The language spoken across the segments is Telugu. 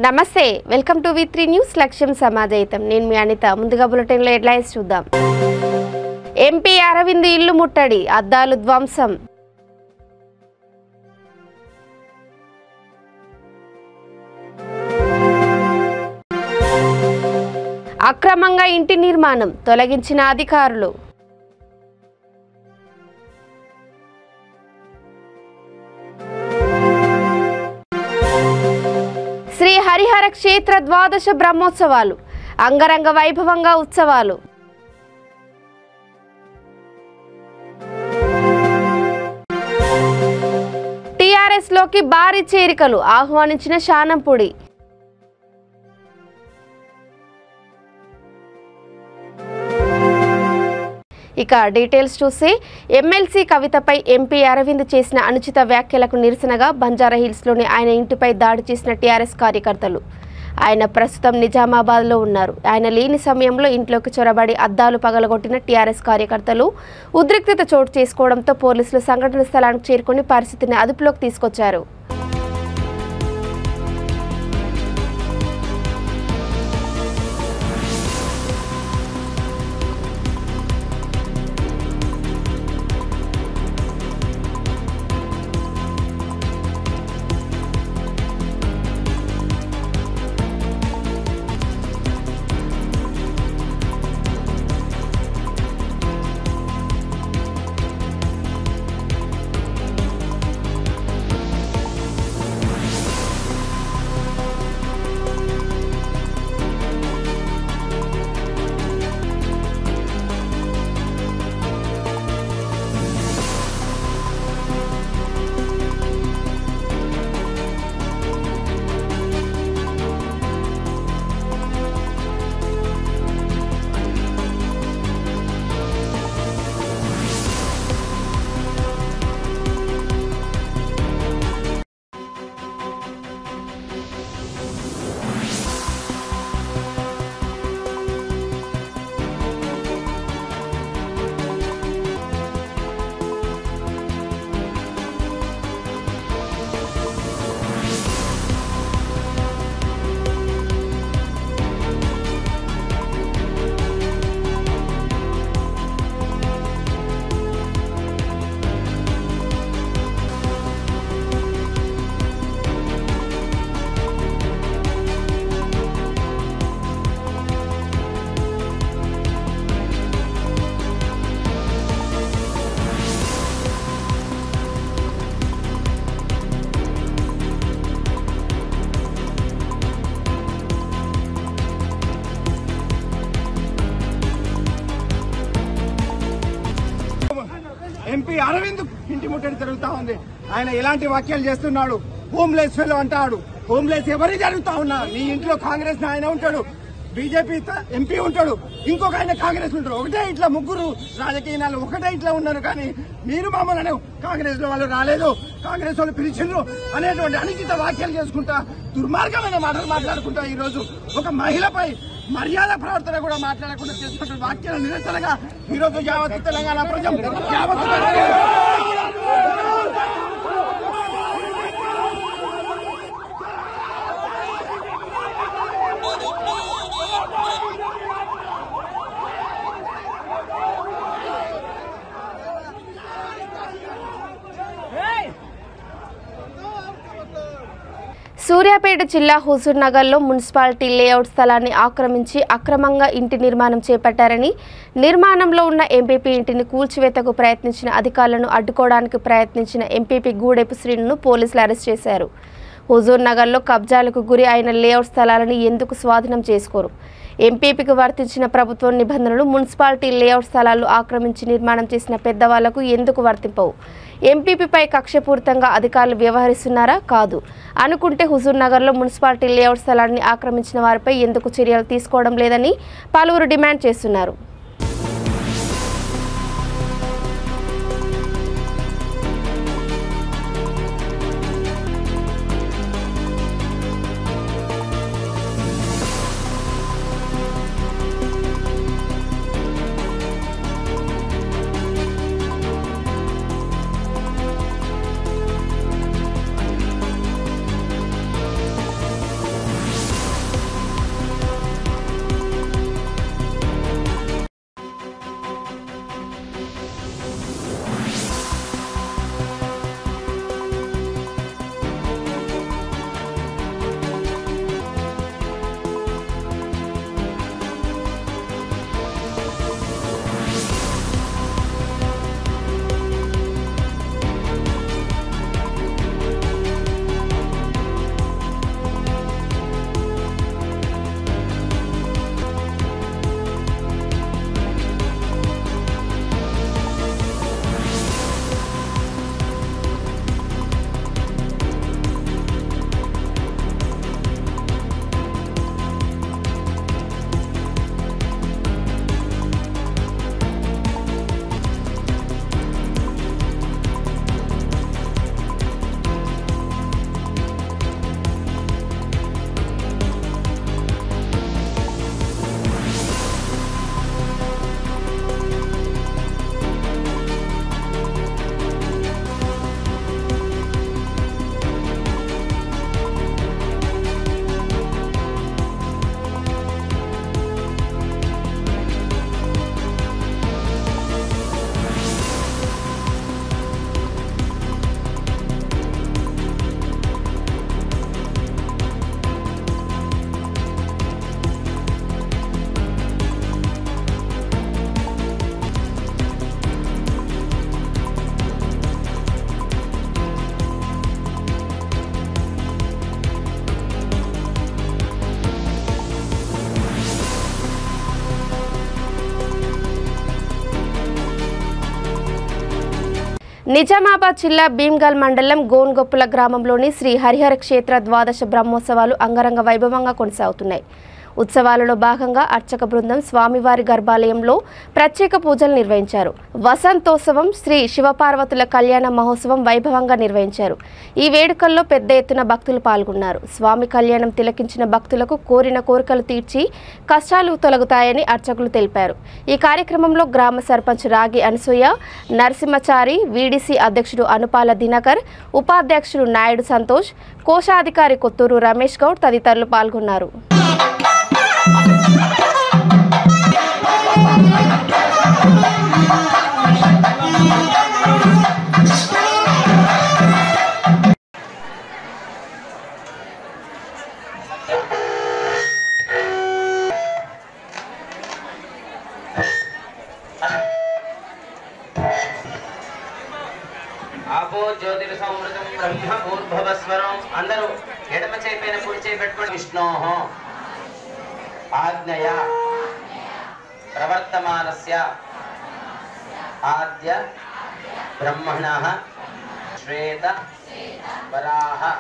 నమస్తే వెల్కమ్ టు వి3 న్యూస్ లక్ష్యం సమాజయితం నేను మీ అనిత ముందుగా బులెటిన్ లో హెడ్లైన్స్ చూద్దాం ఎంపీ అరవింద్ ఇల్లు ముట్టడి అద్దాలు ధ్వంసం అక్రమంగా ఇంటి నిర్మాణం తొలగించిన అధికారులు శ్రీ హరిహర క్షేత్ర ద్వాదశ బ్రహ్మోత్సవాలు అంగరంగ వైభవంగా ఉత్సవాలు టిఆర్ఎస్ లోకి భారీ చేరికలు ఆహ్వానించిన శానంపూడి ఇక డీటెయిల్స్ చూసి ఎమ్మెల్సీ కవితపై ఎంపీ అరవింద్ చేసిన అనుచిత వ్యాఖ్యలకు నిరసనగా బంజారాహిల్స్లోని ఆయన ఇంటిపై దాడి చేసిన టీఆర్ఎస్ కార్యకర్తలు. ఆయన ప్రస్తుతం నిజామాబాద్లో ఉన్నారు. ఆయన లేని సమయంలో ఇంట్లోకి చొరబడి అద్దాలు పగలగొట్టిన టీఆర్ఎస్ కార్యకర్తలు ఉద్రిక్తత చోటు చేసుకోవడంతో పోలీసులు సంఘటన స్థలానికి చేరుకుని పరిస్థితిని అదుపులోకి తీసుకొచ్చారు. ఎంపీ అరవింద్ ఇంటి ముట్టడి జరుగుతా ఉంది. ఆయన ఎలాంటి వ్యాఖ్యలు చేస్తున్నాడు? హోమ్లెస్ ఫెలో అంటాడు. హోమ్లెస్ ఎవరి జరుగుతా ఉన్నా నీ ఇంట్లో కాంగ్రెస్ ఆయన ఉంటాడు, బీజేపీ ఎంపీ ఉంటాడు, ఇంకొక ఆయన కాంగ్రెస్ ఉంటాడు. ఒకటే ఇట్లా ముగ్గురు రాజకీయ నాయకులు ఒకటే ఇట్లా ఉన్నారు. కానీ మీరు మమ్మల్ని కాంగ్రెస్ లో వాళ్ళు రాలేదు, కాంగ్రెస్ వాళ్ళు పిలిచిండ్రు అనేటువంటి అనుచిత వ్యాఖ్యలు చేసుకుంటా దుర్మార్గమైన మాటలు మాట్లాడుకుంటా ఈ రోజు ఒక మహిళపై మర్యాద ప్రవర్తన కూడా మాట్లాడకుండా చేస్తున్న వ్యాఖ్యల నిరసనగా ఈ రోజు యావత్ తెలంగాణ ప్రజలు సూర్యాపేట జిల్లా హుజూర్ నగర్లో మున్సిపాలిటీ లేఅవుట్ స్థలాన్ని ఆక్రమించి అక్రమంగా ఇంటి నిర్మాణం చేపట్టారని, నిర్మాణంలో ఉన్న ఎంపీపీ ఇంటిని కూల్చివేతకు ప్రయత్నించిన అధికారులను అడ్డుకోవడానికి ప్రయత్నించిన ఎంపీపీ గూడెపు శ్రీను పోలీసులు అరెస్ట్ చేశారు. హుజూర్ నగర్లో కబ్జాలకు గురి అయిన లేఅవుట్ స్థలాలను ఎందుకు స్వాధీనం చేసుకోరు? ఎంపీపీకి వర్తించిన ప్రభుత్వ నిబంధనలు మున్సిపాలిటీ లేఅవుట్ స్థలాలు ఆక్రమించి నిర్మాణం చేసిన పెద్దవాళ్లకు ఎందుకు వర్తింపవు? ఎంపీపీపై కక్షపూరితంగా అధికారులు వ్యవహరిస్తున్నారా? కాదు అనుకుంటే హుజూర్ నగర్లో మున్సిపాలిటీ లేఅవుట్ స్థలాన్ని ఆక్రమించిన వారిపై ఎందుకు చర్యలు తీసుకోవడం లేదని పలువురు డిమాండ్ చేస్తున్నారు. నిజామాబాద్ జిల్లా భీమ్గల్ మండలం గోన్గొప్పుల గ్రామంలోని శ్రీ హరిహర క్షేత్ర ద్వాదశ బ్రహ్మోత్సవాలు అంగరంగ వైభవంగా కొనసాగుతున్నాయి. ఉత్సవాలలో భాగంగా అర్చక బృందం స్వామివారి గర్భాలయంలో ప్రత్యేక పూజలు నిర్వహించారు. వసంతోత్సవం, శ్రీ శివపార్వతుల కళ్యాణ మహోత్సవం వైభవంగా నిర్వహించారు. ఈ వేడుకల్లో పెద్ద ఎత్తున భక్తులు పాల్గొన్నారు. స్వామి కళ్యాణం తిలకించిన భక్తులకు కోరిన కోరికలు తీర్చి కష్టాలు తొలగుతాయని అర్చకులు తెలిపారు. ఈ కార్యక్రమంలో గ్రామ సర్పంచ్ రాగి అనసూయ, నరసింహచారి, వీడీసీ అధ్యక్షుడు అనుపాల దినకర్, ఉపాధ్యక్షుడు నాయుడు సంతోష్, కోశాధికారి కొత్తూరు రమేష్ గౌడ్ తదితరులు పాల్గొన్నారు. ఆపో జ్యోతిర్సమృతం బ్రహ్మ భూర్భవస్వరం అందరూ ఎడమ చేపైన కుడి చేయి పెట్టుకొని విష్ణోః ఆజ్ఞయ ప్రవర్తమానస్య ఆద్య బ్రహ్మణః శ్వేత వరాహ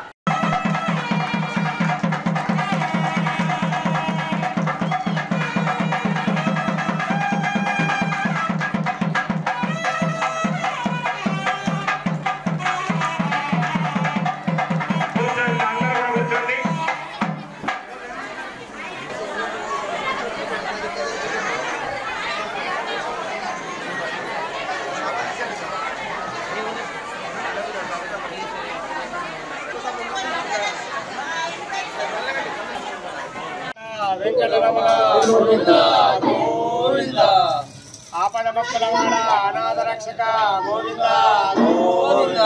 వెంకటరమణ గోవింద గోవింద ఆపద భక్తులవాడ అనాథ రక్షక గోవింద గోవింద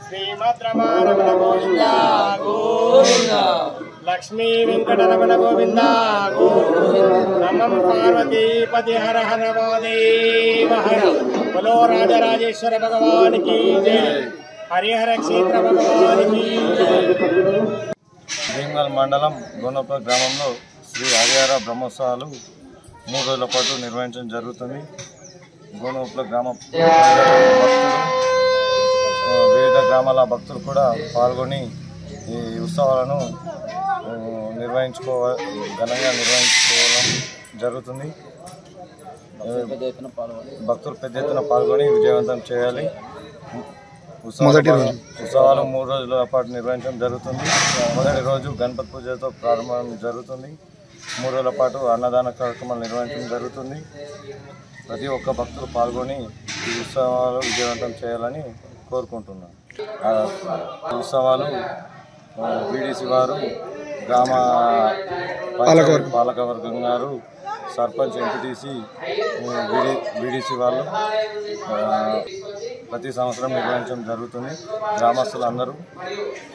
శ్రీమద్రమణ గోవింద గోవింద లక్ష్మీ వెంకటరమణ గోవింద గోవింద నమః పార్వతీపతి హర హర మహాదేవ హర బలో రాజరాజేశ్వర భగవాన్ की जय హరిహర క్షేత్ర భగవాన్ की जय భీమ్గల్ మండలం గోనోపల గ్రామంలో శ్రీ హరిహర బ్రహ్మోత్సవాలు 3 రోజుల పాటు నిర్వహించడం జరుగుతుంది. గోనోపల గ్రామ వివిధ గ్రామాల భక్తులు కూడా పాల్గొని ఈ ఉత్సవాలను ఘనంగా నిర్వహించుకోవడం జరుగుతుంది. భక్తులు పెద్ద ఎత్తున పాల్గొని విజయవంతం చేయాలి. ఉత్సవాలు 3 రోజుల పాటు నిర్వహించడం జరుగుతుంది. మొదటి రోజు గణపతి పూజతో ప్రారంభం జరుగుతుంది. 3 రోజుల పాటు అన్నదాన కార్యక్రమాలు నిర్వహించడం జరుగుతుంది. ప్రతి ఒక్క భక్తులు పాల్గొని ఈ ఉత్సవాలు విజయవంతం చేయాలని కోరుకుంటున్నాను. ఉత్సవాలు వీడీసీ వారు, గ్రామ పాలకవర్గం గారు, సర్పంచ్, ఎంపీటీసీ, వీడీసీ వాళ్ళు ప్రతి సంవత్సరం నిర్వహించడం జరుగుతుంది. గ్రామస్తులు అందరూ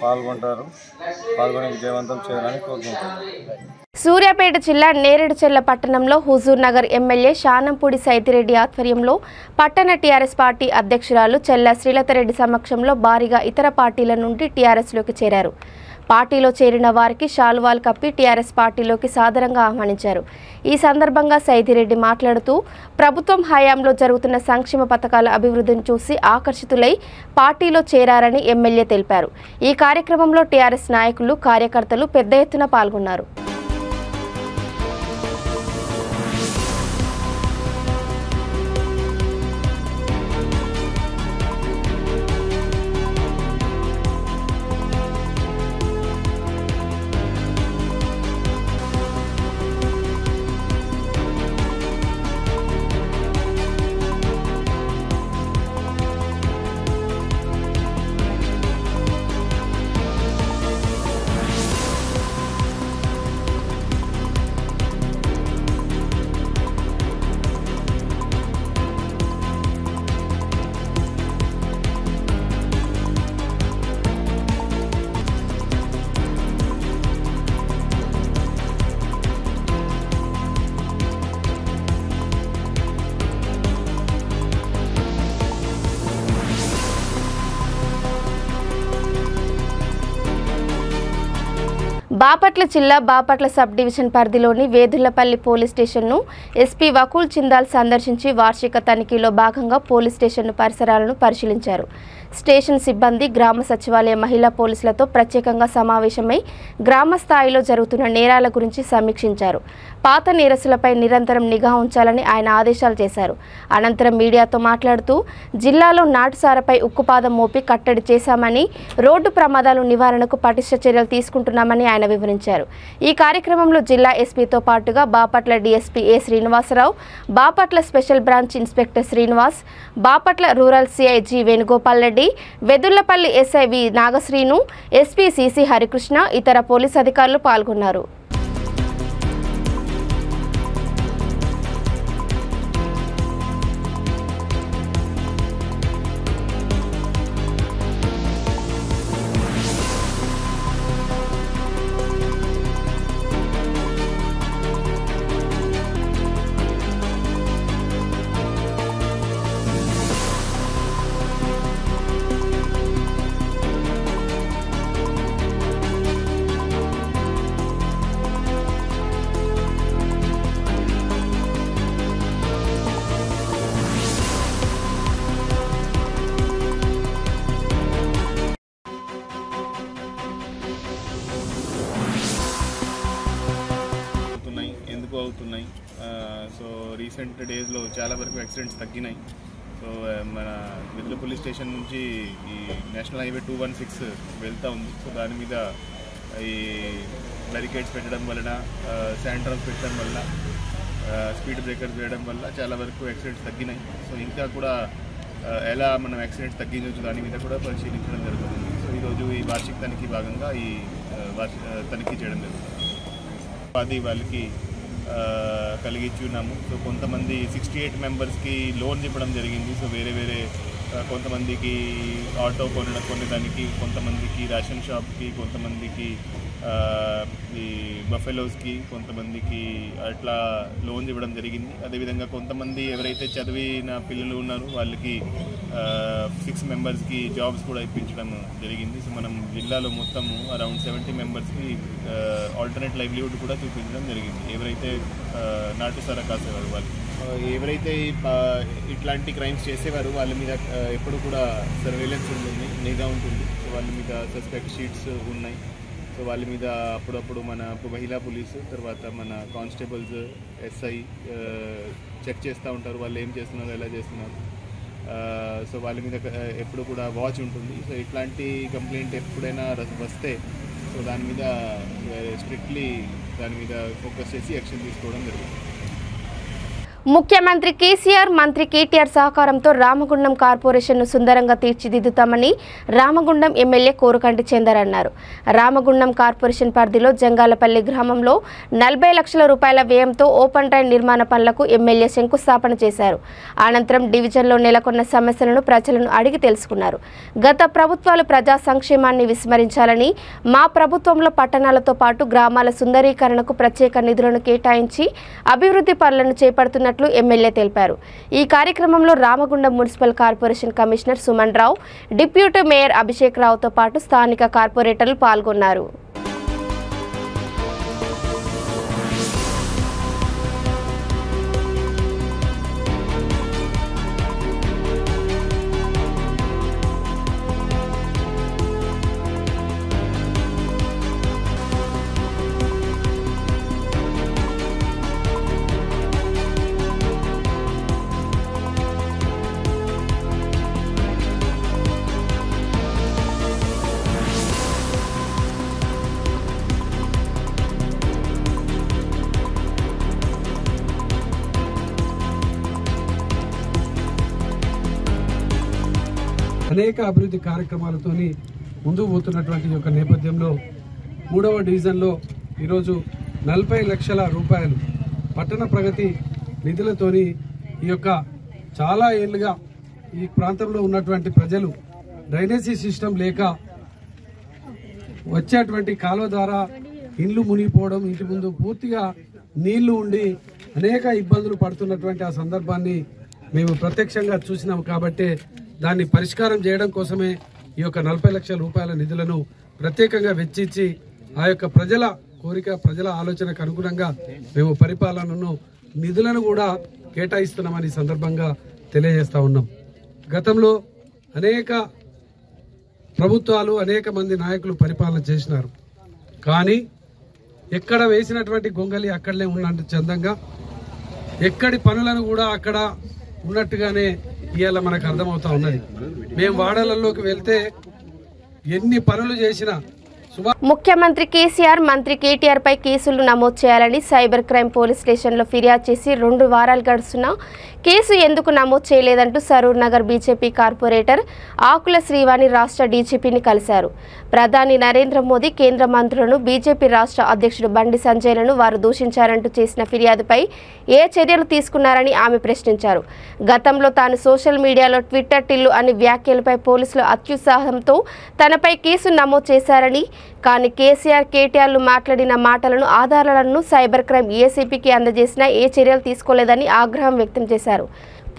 పాల్గొని విజయవంతం చేయాలని కోరుకుంటున్నారు. సూర్యాపేట జిల్లా నేరేడుచెర్ల పట్టణంలో హుజూర్ నగర్ ఎమ్మెల్యే శానంపూడి సైతిరెడ్డి ఆధ్వర్యంలో పట్టణ టీఆర్ఎస్ పార్టీ అధ్యక్షురాలు చెల్ల శ్రీలతారెడ్డి సమక్షంలో భారీగా ఇతర పార్టీల నుండి టీఆర్ఎస్లోకి చేరారు. పార్టీలో చేరిన వారికి శాలువాలు కప్పి టీఆర్ఎస్ పార్టీలోకి సాదరంగా ఆహ్వానించారు. ఈ సందర్భంగా సైదిరెడ్డి మాట్లాడుతూ ప్రభుత్వం హయాంలో జరుగుతున్న సంక్షేమ పథకాల అభివృద్ధిని చూసి ఆకర్షితులై పార్టీలో చేరారని ఎమ్మెల్యే తెలిపారు. ఈ కార్యక్రమంలో టీఆర్ఎస్ నాయకులు, కార్యకర్తలు పెద్ద ఎత్తున పాల్గొన్నారు. బాపట్ల జిల్లా బాపట్ల సబ్ డివిజన్ పరిధిలోని వేదులపల్లి పోలీస్ స్టేషన్ను ఎస్పీ వకూల్ చిందాల్ సందర్శించి వార్షిక తనిఖీలో భాగంగా పోలీస్ స్టేషన్ పరిసరాలను పరిశీలించారు. స్టేషన్ సిబ్బంది గ్రామ సచివాలయ మహిళా పోలీసులతో ప్రత్యేకంగా సమావేశమై గ్రామ స్థాయిలో జరుగుతున్న నేరాల గురించి సమీక్షించారు. పాత నేరస్తులపై నిరంతరం నిఘా ఉంచాలని ఆయన ఆదేశాలు చేశారు. అనంతరం మీడియాతో మాట్లాడుతూ జిల్లాలో నాటుసారపై ఉక్కుపాదం మోపి కట్టడి చేశామని, రోడ్డు ప్రమాదాల నివారణకు పటిష్ట చర్యలు తీసుకుంటున్నామని ఆయన వివరించారు. ఈ కార్యక్రమంలో జిల్లా ఎస్పీతో పాటుగా Bapatla DSP A Srinivasarao, Bapatla special branch inspector Srinivas, Bapatla rural CI G Venugopal Reddy, Vedullapalli SI V Nagasrinu, SP CC Harikrishna, ఇతర పోలీస్ అధికారులు పాల్గొన్నారు. అవుతున్నాయి. సో రీసెంట్ డేస్లో చాలా వరకు యాక్సిడెంట్స్ తగ్గినాయి. సో మన వెదుల పోలీస్ స్టేషన్ నుంచి ఈ నేషనల్ హైవే 216 వెళ్తూ ఉంది. సో దాని మీద ఈ బ్యారికేడ్స్ పెట్టడం వలన, శాండ్ ట్రాన్స్ పెట్టడం వల్ల, స్పీడ్ బ్రేకర్స్ వేయడం వల్ల చాలా వరకు యాక్సిడెంట్స్ తగ్గినాయి. సో ఇంకా కూడా ఎలా మనం యాక్సిడెంట్స్ తగ్గించవచ్చు దాని మీద కూడా పరిశీలించడం జరుగుతుంది. సో ఈరోజు ఈ వార్షిక తనిఖీ భాగంగా ఈ తనిఖీ చేయడం జరుగుతుంది. అది వాళ్ళకి కలిగించున్నాము. సో కొంతమంది 68 మెంబర్స్కి లోన్స్ ఇవ్వడం జరిగింది. సో వేరే కొంతమందికి ఆటో కొనేదానికి, కొంతమందికి రేషన్ షాప్కి, కొంతమందికి ఈ బఫెలోస్కి, కొంతమందికి అట్లా లోన్స్ ఇవ్వడం జరిగింది. అదేవిధంగా కొంతమంది ఎవరైతే చదివిన పిల్లలు ఉన్నారో వాళ్ళకి 6 మెంబర్స్కి జాబ్స్ కూడా ఇప్పించడం జరిగింది. సో మనం జిల్లాలో మొత్తము అరౌండ్ 70 మెంబర్స్కి ఆల్టర్నేట్ లైవ్లీహుడ్ కూడా చూపించడం జరిగింది. ఎవరైతే నాటుసారా కాసేవారు వాళ్ళు, ఎవరైతే ఇట్లాంటి క్రైమ్స్ చేసేవారు వాళ్ళ మీద ఎప్పుడు కూడా సర్వేలెన్స్ ఉంటుంది, నిఘా ఉంటుంది. సో వాళ్ళ మీద సస్పెక్ట్ షీట్స్ ఉన్నాయి. సో వాళ్ళ మీద అప్పుడప్పుడు మన మహిళా పోలీసు, తర్వాత మన కానిస్టేబుల్స్, ఎస్ఐ చెక్ చేస్తూ ఉంటారు వాళ్ళు ఏం చేస్తున్నారు, ఎలా చేస్తున్నారు. సో వాళ్ళ మీద ఎప్పుడు కూడా వాచ్ ఉంటుంది. సో ఇట్లాంటి కంప్లైంట్ ఎప్పుడైనా వస్తే సో దాని మీద స్ట్రిక్ట్లీ దాని మీద ఫోకస్ చేసి యాక్షన్ తీసుకోవడం జరుగుతుంది. ముఖ్యమంత్రి కేసీఆర్, మంత్రి కేటీఆర్ సహకారంతో రామగుండం కార్పొరేషన్ను సుందరంగా తీర్చిదిద్దుతామని రామగుండం ఎమ్మెల్యే కోరుకంటి చందర్ అన్నారు. రామగుండం కార్పొరేషన్ పరిధిలో జంగాలపల్లి గ్రామంలో 40 లక్షల రూపాయల వ్యయంతో ఓపెన్ డ్రైన్ నిర్మాణ పనులకు ఎమ్మెల్యే శంకుస్థాపన చేశారు. అనంతరం డివిజన్లో నెలకొన్న సమస్యలను ప్రజలను అడిగి తెలుసుకున్నారు. గత ప్రభుత్వాలు ప్రజా సంక్షేమాన్ని విస్మరించాలని, మా ప్రభుత్వంలో పట్టణాలతో పాటు గ్రామాల సుందరీకరణకు ప్రత్యేక నిధులను కేటాయించి అభివృద్ధి పనులను చేపడుతున్న ఎమ్మెల్యే తెలిపారు. ఈ కార్యక్రమంలో Ramagundam municipal corporation commissioner Suman Rao, deputy mayor Abhishek రావుతో పాటు స్థానిక కార్పొరేటర్లు పాల్గొన్నారు. అనేక అభివృద్ధి కార్యక్రమాలతోని ముందుకు పోతున్నటువంటి యొక్క నేపథ్యంలో 3వ డివిజన్లో ఈరోజు 40 లక్షల రూపాయలు పట్టణ ప్రగతి నిధులతోని ఈ యొక్క చాలా ఏళ్ళుగా ఈ ప్రాంతంలో ఉన్నటువంటి ప్రజలు డ్రైనేజీ సిస్టమ్ లేక వచ్చేటువంటి కాలువ ద్వారా ఇండ్లు మునిగిపోవడం, ఇంటి ముందు పూర్తిగా నీళ్లు ఉండి అనేక ఇబ్బందులు పడుతున్నటువంటి ఆ సందర్భాన్ని మేము ప్రత్యక్షంగా చూసినాం. కాబట్టి దాన్ని పరిష్కారం చేయడం కోసమే ఈ యొక్క 40 లక్షల రూపాయల నిధులను ప్రత్యేకంగా వెచ్చించి ఆ యొక్క ప్రజల కోరిక, ప్రజల ఆలోచనకు అనుగుణంగా మేము పరిపాలనను, నిధులను కూడా కేటాయిస్తున్నామని సందర్భంగా తెలియజేస్తా ఉన్నాం. గతంలో అనేక ప్రభుత్వాలు, అనేక మంది నాయకులు పరిపాలన చేసినారు. కానీ ఎక్కడ వేసినటువంటి గొంగలి అక్కడనే ఉన్నట్టు చందంగా, ఎక్కడి పనులను కూడా అక్కడ ఉన్నట్టుగానే ఇవాళ మనకు అర్థమవుతా ఉన్నది. మేము వాడలలోకి వెళ్తే ఎన్ని పనులు చేసినా ముఖ్యమంత్రి కేసీఆర్, మంత్రి కేటీఆర్ పై కేసులు నమోదు చేయాలని సైబర్ క్రైమ్ పోలీస్ స్టేషన్లో ఫిర్యాదు చేసి 2 వారాలు గడుస్తున్నా కేసు ఎందుకు నమోదు చేయలేదంటూ సరూర్ నగర్ బీజేపీ కార్పొరేటర్ ఆకుల శ్రీవాణి రాష్ట్ర డీజీపీని కలిశారు. ప్రధాని నరేంద్ర మోదీ, కేంద్ర మంత్రులను, బీజేపీ రాష్ట్ర అధ్యక్షుడు బండి సంజయ్లను వారు దూషించారంటూ చేసిన ఫిర్యాదుపై ఏ చర్యలు తీసుకున్నారని ఆమె ప్రశ్నించారు. గతంలో తాను సోషల్ మీడియాలో ట్విట్టర్ టిల్లు అనే వ్యాఖ్యలపై పోలీసులు అత్యుత్సాహంతో తనపై కేసు నమోదు చేశారని, కానీ కేసీఆర్, కేటీఆర్లు మాట్లాడిన మాటలను, ఆధారాలను సైబర్ క్రైమ్ ఏసీపీకి అందజేసినా ఏ చర్యలు తీసుకోలేదని ఆగ్రహం వ్యక్తం చేశారు.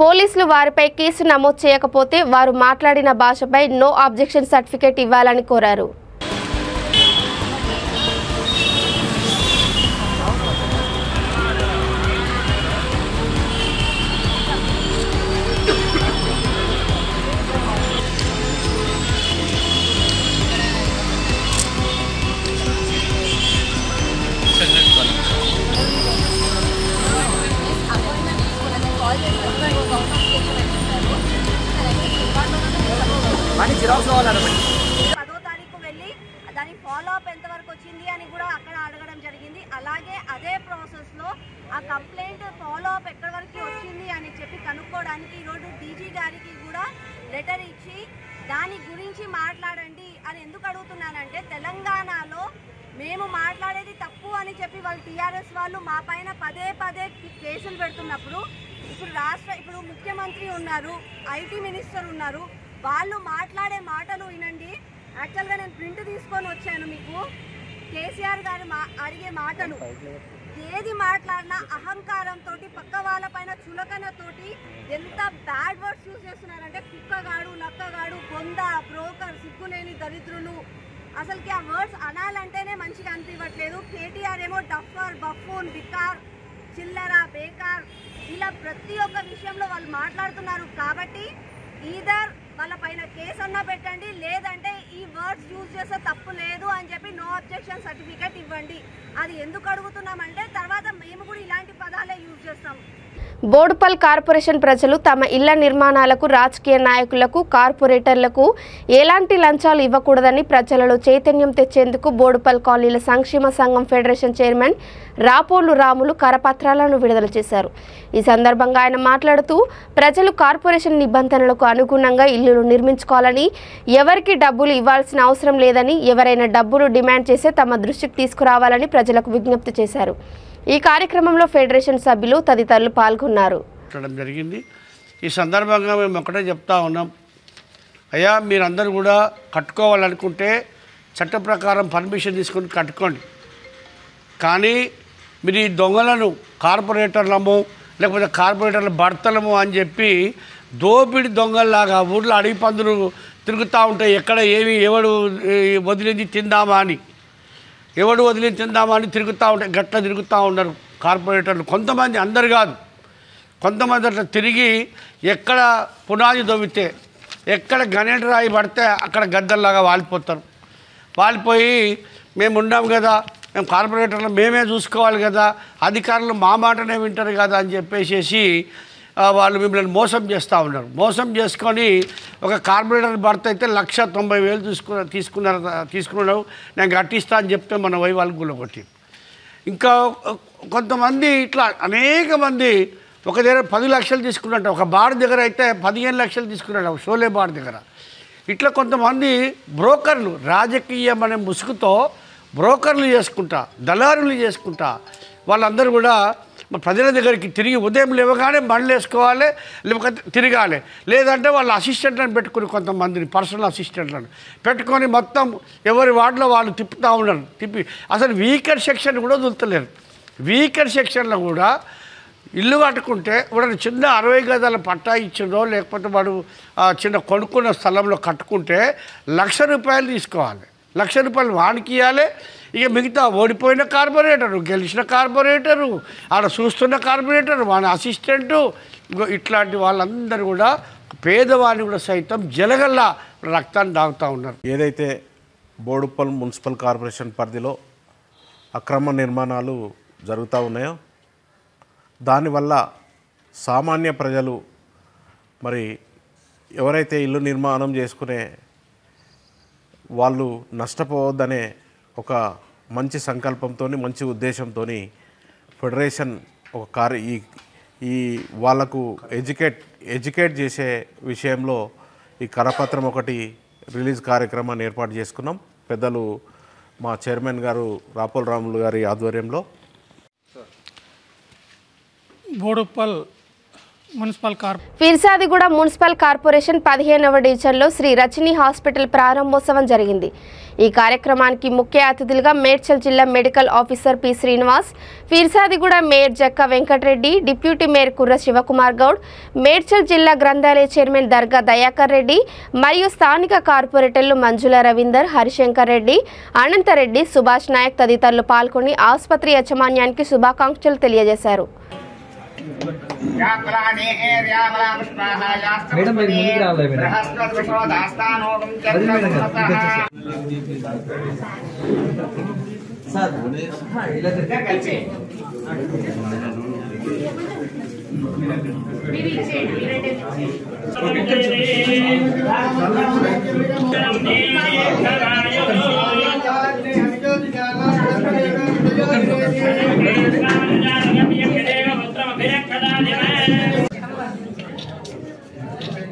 పోలీసులు వారిపై కేసు నమోదు చేయకపోతే వారు మాట్లాడిన భాషపై నో అబ్జెక్షన్ సర్టిఫికేట్ ఇవ్వాలని కోరారు. పదో తారీఖు వెళ్ళి దాని ఫాలో అప్ ఎంతవరకు వచ్చింది అని కూడా అక్కడ అడగడం జరిగింది. అలాగే అదే ప్రాసెస్లో ఆ కంప్లైంట్ ఫాలో అప్ ఎక్కడి వరకు వచ్చింది అని చెప్పి కనుక్కోవడానికి ఈరోజు డీజీ గారికి కూడా లెటర్ ఇచ్చి దాని గురించి మాట్లాడండి అని ఎందుకు అడుగుతున్నానంటే, తెలంగాణలో మేము మాట్లాడేది తప్పు అని చెప్పి వాళ్ళు టీఆర్ఎస్ వాళ్ళు మా పైన పదే పదే కేసులు పెడుతున్నప్పుడు, ఇప్పుడు ముఖ్యమంత్రి ఉన్నారు, ఐటీ మినిస్టర్ ఉన్నారు, వాళ్ళు మాట్లాడే మాటలు వినండి. యాక్చువల్గా నేను ప్రింట్ తీసుకొని వచ్చాను మీకు. కేసీఆర్ గారు అడిగే మాటలు ఏది మాట్లాడినా అహంకారంతో, పక్క వాళ్ళ పైన చులకనతోటి ఎంత బ్యాడ్ వర్డ్స్ యూజ్ చేస్తున్నారంటే కుక్కగాడు, లక్కగాడు, బొంద, బ్రోకర్, సిగ్గులేని దరిద్రులు. అసలుకి ఆ వర్డ్స్ అనాలంటేనే మంచిగా అనిపించట్లేదు. కేటీఆర్ ఏమో డఫర్, బఫూన్, బికార్, చిల్లర, బేకార్, ఇలా ప్రతి ఒక్క విషయంలో వాళ్ళు మాట్లాడుతున్నారు. కాబట్టి ఈదర్ వాళ్ళ పైన కేసు అన్నా పెట్టండి, లేదంటే ఈ వర్డ్స్ యూజ్ చేస్తే తప్పు లేదు అని చెప్పి నో అబ్జెక్షన్ సర్టిఫికేట్ ఇవ్వండి. అది ఎందుకు అడుగుతున్నామంటే తర్వాత మేము కూడా ఇలాంటి పదాలే యూజ్ చేస్తాం. బోడుపల్ కార్పొరేషన్ ప్రజలు తమ ఇళ్ల నిర్మాణాలకు రాజకీయ నాయకులకు, కార్పొరేటర్లకు ఎలాంటి లంచాలు ఇవ్వకూడదని ప్రజలలో చైతన్యం తెచ్చేందుకు బోడుపల్ కాలనీల సంక్షేమ సంఘం ఫెడరేషన్ చైర్మన్ రాపోలు రాములు కరపత్రాలను విడుదల చేశారు. ఈ సందర్భంగా ఆయన మాట్లాడుతూ, ప్రజలు కార్పొరేషన్ నిబంధనలకు అనుగుణంగా ఇల్లులు నిర్మించుకోవాలని, ఎవరికి డబ్బులు ఇవ్వాల్సిన అవసరం లేదని, ఎవరైనా డబ్బులు డిమాండ్ చేస్తే తమ దృష్టికి తీసుకురావాలని ప్రజలకు విజ్ఞప్తి చేశారు. ఈ కార్యక్రమంలో ఫెడరేషన్ సభ్యులు తదితరులు పాల్గొన్నారు. జరిగింది. ఈ సందర్భంగా మేము ఒకటే చెప్తా ఉన్నాం, అయ్యా మీరందరూ కూడా కట్టుకోవాలనుకుంటే చట్ట ప్రకారం పర్మిషన్ తీసుకొని కట్టుకోండి. కానీ మీరు ఈ దొంగలను కార్పొరేటర్లము లేకపోతే కార్పొరేటర్ల భర్తలము అని చెప్పి దోపిడి దొంగల్లాగా ఊళ్ళో అడవి పందులు తిరుగుతూ ఉంటాయి. ఎక్కడ ఏమి ఎవడు వదిలింది తిందామా అని, ఎవడు వదిలింది తిందామా అని తిరుగుతూ ఉంటాయి. గట్ల తిరుగుతూ ఉన్నారు కార్పొరేటర్లు. కొంతమంది, అందరు కాదు, కొంతమంది అట్లా తిరిగి ఎక్కడ పునాది దొవ్వితే, ఎక్కడ గణేట రాయి పడితే అక్కడ గద్దల్లాగా వాలిపోతారు. వాలిపోయి మేము ఉన్నాం కదా, మేము కార్పొరేటర్లు మేమే చూసుకోవాలి కదా, అధికారులు మా మాటనే వింటారు కదా అని చెప్పేసి వాళ్ళు మిమ్మల్ని మోసం చేస్తూ ఉన్నారు. మోసం చేసుకొని ఒక కార్పొరేటర్ భర్త అయితే 1,90,000 తీసుకున్నాడు, నేను కట్టిస్తా అని చెప్తే మన వై వాళ్ళు గుల్లగొట్టి. ఇంకా కొంతమంది ఇట్లా అనేక మంది ఒక దగ్గర 10 లక్షలు తీసుకున్నట్టు, ఒక బార్ దగ్గర అయితే 15 లక్షలు తీసుకున్నాడు, షోలే బార్ దగ్గర. ఇట్లా కొంతమంది బ్రోకర్లు, రాజకీయం అనే ముసుగుతో బ్రోకర్లు చేసుకుంటా, దళారులు చేసుకుంటా వాళ్ళందరూ కూడా ప్రజల దగ్గరికి తిరిగి ఉదయం లేవగానే బండ్లు వేసుకోవాలి, లేకపోతే తిరగాలి, లేదంటే వాళ్ళ అసిస్టెంట్లను పెట్టుకుని, కొంతమందిని పర్సనల్ అసిస్టెంట్లను పెట్టుకొని మొత్తం ఎవరి వార్డులో వాళ్ళు తిప్పుతూ ఉన్నారు. తిప్పి అసలు వీకర్ సెక్షన్ కూడా వదులుతలేరు. వీకర్ సెక్షన్లో కూడా ఇల్లు కట్టుకుంటే వాడు చిన్న 60 గజాల పట్టా ఇచ్చిండో, లేకపోతే వాడు చిన్న కొనుక్కున్న స్థలంలో కట్టుకుంటే 1,00,000 రూపాయలు తీసుకోవాలి. 1,00,000 రూపాయలు వానికి ఇవ్వాలి, ఇక మిగతా ఓడిపోయిన కార్పొరేటరు, గెలిచిన కార్పొరేటరు, ఆడ చూస్తున్న కార్పొరేటరు, వాళ్ళ అసిస్టెంటు, ఇట్లాంటి వాళ్ళందరూ కూడా పేదవాడిని కూడా సైతం జలగల్లా రక్తాన్ని తాగుతూ ఉన్నారు. ఏదైతే బోడుప్పల్ మున్సిపల్ కార్పొరేషన్ పరిధిలో అక్రమ నిర్మాణాలు జరుగుతూ ఉన్నాయో దానివల్ల సామాన్య ప్రజలు మరి ఎవరైతే ఇల్లు నిర్మాణం చేసుకునే వాళ్ళు నష్టపోవద్దనే ఒక మంచి సంకల్పంతో, మంచి ఉద్దేశంతో ఫెడరేషన్ ఒక ఈ వాళ్ళకు ఎడ్యుకేట్ చేసే విషయంలో ఈ కరపత్రం ఒకటి రిలీజ్ కార్యక్రమాన్ని ఏర్పాటు చేసుకున్నాం. పెద్దలు మా చైర్మన్ గారు రాపోల్ రాములు గారి ఆధ్వర్యంలో బోడుప్పల్ మున్సిపల్ ఫిర్సాదిగూడ మున్సిపల్ కార్పొరేషన్ 15వ డివిజన్లో శ్రీ రజని హాస్పిటల్ ప్రారంభోత్సవం జరిగింది. ఈ కార్యక్రమానికి ముఖ్య అతిథులుగా మేడ్చల్ జిల్లా medical officer P Srinivas, Firzadiguda mayor Jakka Venkatareddy, deputy mayor Kurra Shivakumar Goud, Medchal జిల్లా గ్రంథాలయ చైర్మన్ దర్గా దయాకర్ రెడ్డి మరియు స్థానిక కార్పొరేటర్లు మంజుల రవీందర్, హరిశంకర్ రెడ్డి, అనంతరెడ్డి, సుభాష్ నాయక్ తదితరులు పాల్గొని ఆసుపత్రి యాజమాన్యానికి శుభాకాంక్షలు తెలియజేశారు.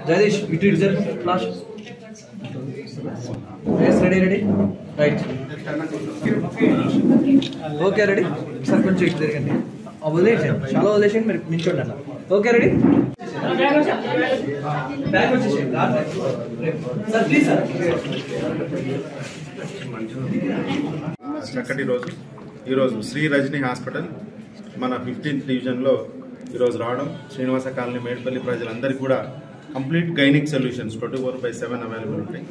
జగదీష్ ఇటు reserve flash ready right okay ready sir కొంచెం ఇటు తిరగండి వదిలేసాను చాలా వదిలేసాను మీరు నించోండి అన్న ఓకే రెడీ బ్యాక్ వచ్చేసేయండి సార్ ప్లీజ్ సార్ చక్కటి రోజు ఈరోజు శ్రీ రజని హాస్పిటల్ మన 15th డివిజన్లో ఈరోజు రావడం శ్రీనివాస కాలనీ మేడ్పల్లి ప్రజలందరికీ కూడా కంప్లీట్ గైనిక్ సొల్యూషన్స్ 24/7 అవైలబుల్ ఉంటాయి.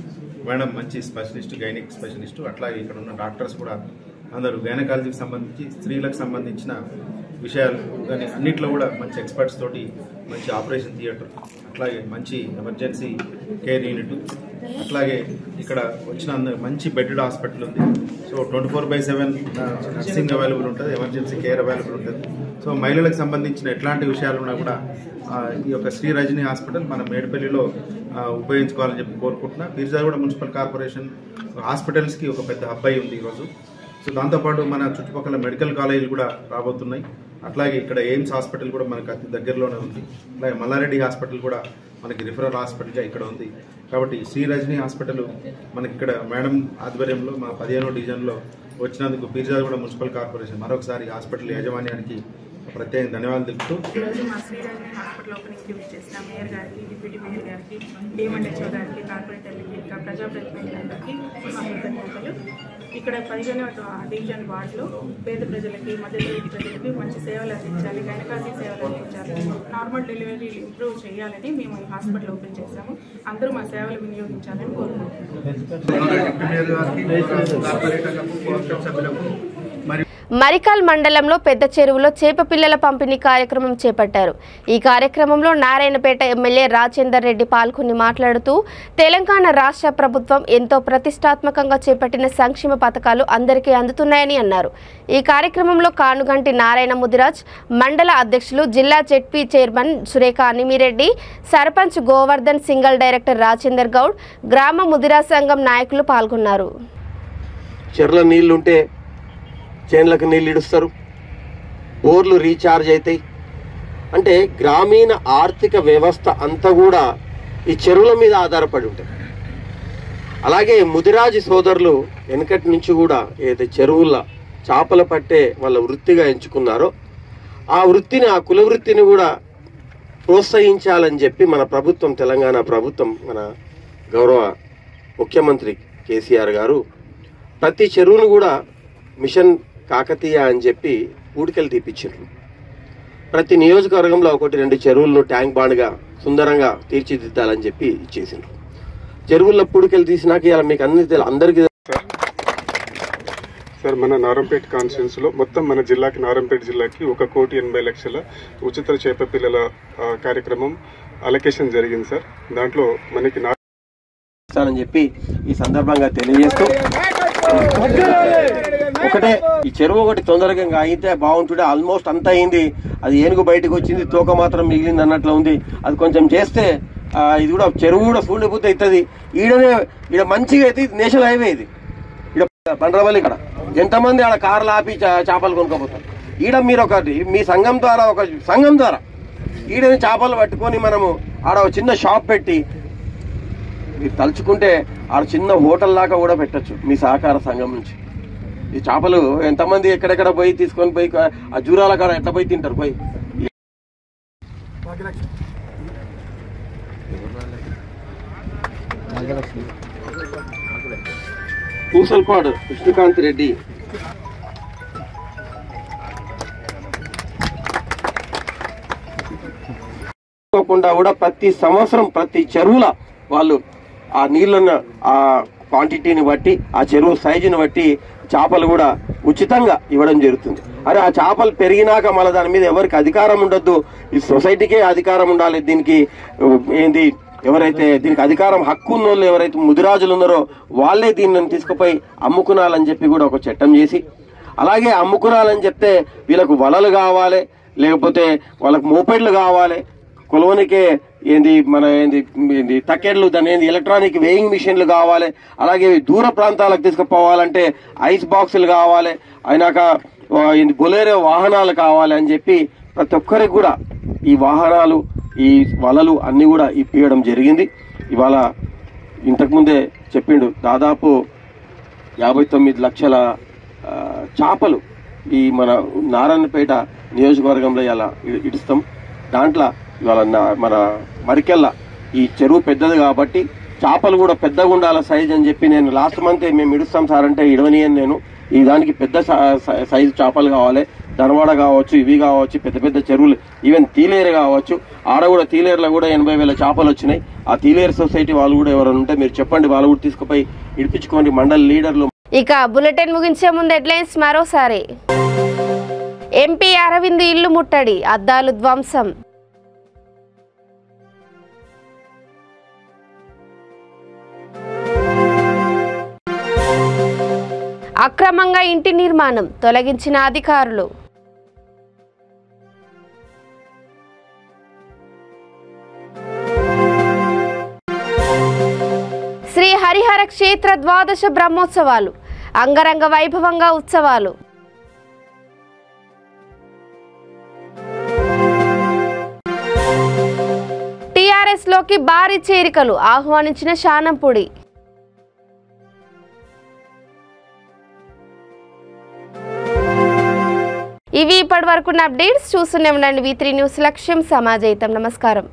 మేడం మంచి స్పెషలిస్ట్, గైనిక్ స్పెషలిస్ట్, అట్లాగే ఇక్కడ ఉన్న డాక్టర్స్ కూడా అందరూ గైనకాలజీకి సంబంధించి స్త్రీలకు సంబంధించిన విషయాలు కానీ అన్నిట్లో కూడా మంచి ఎక్స్పర్ట్స్ తోటి మంచి ఆపరేషన్ థియేటర్, అట్లాగే మంచి ఎమర్జెన్సీ కేర్ యూనిట్, అట్లాగే ఇక్కడ వచ్చిన మంచి బెడ్డ్ హాస్పిటల్ ఉంది. సో 24/7 నర్సింగ్ అవైలబుల్ ఉంటుంది, ఎమర్జెన్సీ కేర్ అవైలబుల్ ఉంటుంది. సో మహిళలకు సంబంధించిన ఎట్లాంటి విషయాలున్నా కూడా ఈ యొక్క శ్రీ రజని హాస్పిటల్ మన మేడ్పల్లిలో ఉపయోగించుకోవాలని చెప్పి కోరుకుంటున్నా. ఫిర్సాదిగూడ మున్సిపల్ కార్పొరేషన్ హాస్పిటల్స్కి ఒక పెద్ద అబ్బాయి ఉంది ఈరోజు. సో దాంతోపాటు మన చుట్టుపక్కల మెడికల్ కాలేజీలు కూడా రాబోతున్నాయి. అట్లాగే ఇక్కడ ఎయిమ్స్ హాస్పిటల్ కూడా మనకు అతి దగ్గరలోనే ఉంది. అలాగే మల్లారెడ్డి హాస్పిటల్ కూడా మనకి రిఫరల్ హాస్పిటల్గా ఇక్కడ ఉంది. కాబట్టి శ్రీ రజని హాస్పిటల్ మనకి ఇక్కడ మేడం ఆధ్వర్యంలో మా 15వ డివిజన్లో వచ్చినందుకు ఫిర్సాదిగూడ మున్సిపల్ కార్పొరేషన్ మరొకసారి హాస్పిటల్ యాజమాన్యానికి ప్రత్యేక ధన్యవాదాలు తెలుపుతూ మా శ్రీ రజని హాస్పిటల్ ఓపెనింగ్కి విచ్చేసిన మేయర్ గారికి, డిప్యూటీ మేయర్ గారికి, డిఎంఎండ్హెచ్ఓ గారికి, కార్పొరేటర్లకి, ఇంకా ప్రజాప్రతినిధులందరికీ మా కృతజ్ఞతలు. ఇక్కడ 15వ డివిజన్ వార్డులో పేద ప్రజలకి, మధ్యతరగతి ప్రజలకి మంచి సేవలు అందించాలి, గైనకాలజీ సేవలు అందించాలి, నార్మల్ డెలివరీలు ఇంప్రూవ్ చేయాలని మేము ఈ హాస్పిటల్ ఓపెన్ చేశాము. అందరూ మా సేవలు వినియోగించాలని కోరుకుంటున్నాము. మరికల్ మండలంలో పెద్ద చెరువులో చేప పిల్లల పంపిణీ కార్యక్రమం చేపట్టారు. ఈ కార్యక్రమంలో నారాయణపేట ఎమ్మెల్యే రాజేందర్ రెడ్డి పాల్గొని మాట్లాడుతూ తెలంగాణ రాష్ట్ర ప్రభుత్వం ఎంతో ప్రతిష్టాత్మకంగా చేపట్టిన సంక్షేమ పథకాలు అందరికీ అందుతున్నాయని అన్నారు. ఈ కార్యక్రమంలో కానుగంటి నారాయణ ముదిరాజ్, మండల అధ్యక్షులు, జిల్లా ZP chairman Surekha Animireddy, sarpanch Govardhan, single director Rajender Goud, గ్రామ ముదిరాజ్ సంఘం నాయకులు పాల్గొన్నారు. చెర్ల నీళ్లుంటే చేన్లకు నీళ్ళు ఇడుస్తారు, బోర్లు రీఛార్జ్ అవుతాయి. అంటే గ్రామీణ ఆర్థిక వ్యవస్థ అంతా కూడా ఈ చెరువుల మీద ఆధారపడి ఉంటుంది. అలాగే ముదిరాజు సోదరులు వెనకటి నుంచి కూడా ఏదైతే చెరువుల చేపలు పట్టే వాళ్ళ వృత్తిగా ఎంచుకున్నారో ఆ వృత్తిని, ఆ కుల వృత్తిని కూడా ప్రోత్సహించాలని చెప్పి మన ప్రభుత్వం, తెలంగాణ ప్రభుత్వం, మన గౌరవ ముఖ్యమంత్రి కేసీఆర్ గారు ప్రతి చెరువును కూడా మిషన్ కాకతీయ అని చెప్పి పూడికలు తీపిచ్చారు. ప్రతి నియోజకవర్గంలో 1-2 చెరువులను ట్యాంక్ బాండ్గా సుందరంగా తీర్చిదిద్దాలని చెప్పి ఇచ్చేసిండ్రు. చెరువుల్లో పూడికలు తీసినాక ఇలా మీకు అందరికీ సార్ మన నారంపేట కాన్స్టిట్యున్సీలో మొత్తం మన జిల్లాకి నారంపేట జిల్లాకి 1,80,00,000 ఉచిత చేప పిల్లల కార్యక్రమం అలొకేషన్ జరిగింది సార్. దాంట్లో మనకి అని చెప్పి ఈ సందర్భంగా తెలియజేస్తూ ఒకటే ఈ చెరువు ఒకటి తొందరగా అయితే బాగుంటుండే. ఆల్మోస్ట్ అంతా అయింది, అది ఏనుగు బయటకు వచ్చింది, తోక మాత్రం మిగిలింది అన్నట్లు ఉంది. అది కొంచెం చేస్తే ఇది కూడా చెరువు కూడా సూళ్ళిపోతే అవుతుంది. ఈడ మంచిగా అయితే ఇది నేషనల్ హైవే, ఇది ఈడ పండ్రవల్లి ఇక్కడ ఎంతమంది ఆడ కార్లు ఆపి చేపలు కొనుక్కోపోతారు. ఈడ మీరు మీ సంఘం ద్వారా ఈడని చేపలు పట్టుకొని మనము ఆడ చిన్న షాప్ పెట్టి మీరు తలుచుకుంటే ఆడ చిన్న హోటల్ లాగా కూడా పెట్టచ్చు మీ సహకార సంఘం నుంచి. ఈ చేపలు ఎంతమంది ఎక్కడెక్కడ పోయి తీసుకొని పోయి ఆ జూరాల కాడ ఎట్లా పోయి తింటారు పోయి. పూసల్పాడు విష్ణుకాంత్ రెడ్డి కూడా ప్రతి సంవత్సరం ప్రతి చెరువుల వాళ్ళు ఆ నీళ్ళను ఆ క్వాంటిటీని బట్టి ఆ చెరువు సైజుని బట్టి చేపలు కూడా ఉచితంగా ఇవ్వడం జరుగుతుంది. అరే ఆ చేపలు పెరిగినాక మళ్ళీ దాని మీద ఎవరికి అధికారం ఉండొద్దు, ఈ సొసైటీకే అధికారం ఉండాలి. దీనికి ఏంది ఎవరైతే దీనికి అధికారం హక్కు ఉన్నోళ్ళు ఎవరైతే ముదిరాజులు ఉన్నారో వాళ్ళే దీన్ని తీసుకుపోయి అమ్ముకునాలని చెప్పి కూడా ఒక చట్టం చేసి, అలాగే అమ్ముకునాలని చెప్తే వీళ్ళకు వలలు కావాలి, లేకపోతే వాళ్ళకు మోపెడ్లు కావాలి, కొలవనికే ఏంది తక్కెడ్లు, దాని ఏంది ఎలక్ట్రానిక్ వేయింగ్ మిషన్లు కావాలి, అలాగే దూర ప్రాంతాలకు తీసుకుపోవాలంటే ఐస్ బాక్సులు కావాలి, అయినాక బొలేరో వాహనాలు కావాలి అని చెప్పి ప్రతి ఒక్కరికి కూడా ఈ వాహనాలు ఈ వలలు అన్ని కూడా ఇప్పించడం జరిగింది. ఇవాళ ఇంతకుముందే చెప్పిండు దాదాపు 59 లక్షల చేపలు ఈ మన నారాయణపేట నియోజకవర్గంలో ఇలా ఇడుస్తాం. దాంట్లో ఇవాళ మన మరికెళ్ళ ఈ చెరువు పెద్దది కాబట్టి చేపలు కూడా పెద్దగా ఉండాల సైజ్ అని చెప్పి నేను లాస్ట్ మంత్ మేము ఇడుస్తాం సార్ అంటే ఇడవనియని నేను ఈ దానికి పెద్ద సైజు చేపలు కావాలి, ధనవాడ కావచ్చు, ఇవి కావచ్చు, పెద్ద పెద్ద చెరువులు, ఈవెన్ తీలేరు కావచ్చు. ఆడ కూడా తీలేరులో కూడా 80,000 చేపలు వచ్చినాయి. ఆ తీలేరు సొసైటీ వాళ్ళు కూడా ఎవరైనా ఉంటే మీరు చెప్పండి, వాళ్ళు కూడా తీసుకుపోయి ఇడిపించుకోండి మండల లీడర్లు. ఇక బులెటిన్ ముగించే ముందు హెడ్లైన్స్ మరోసారి. ఎంపీ అరవింద్ ఇల్లు ముట్టడి, అద్దాలు ధ్వంసం. అక్రమంగా ఇంటి నిర్మాణం తొలగించిన అధికారులు. శ్రీ హరిహర క్షేత్ర ద్వాదశ బ్రహ్మోత్సవాలు అంగరంగ వైభవంగా ఉత్సవాలు. టీఆర్ఎస్ లోకి భారీ చేరికలు ఆహ్వానించిన శానంపూడి. ఇవి ఇప్పటి వరకున్న అప్డేట్స్. చూస్తూనే ఉండండి V3 న్యూస్, లక్ష్యం సమాజహితం. నమస్కారం.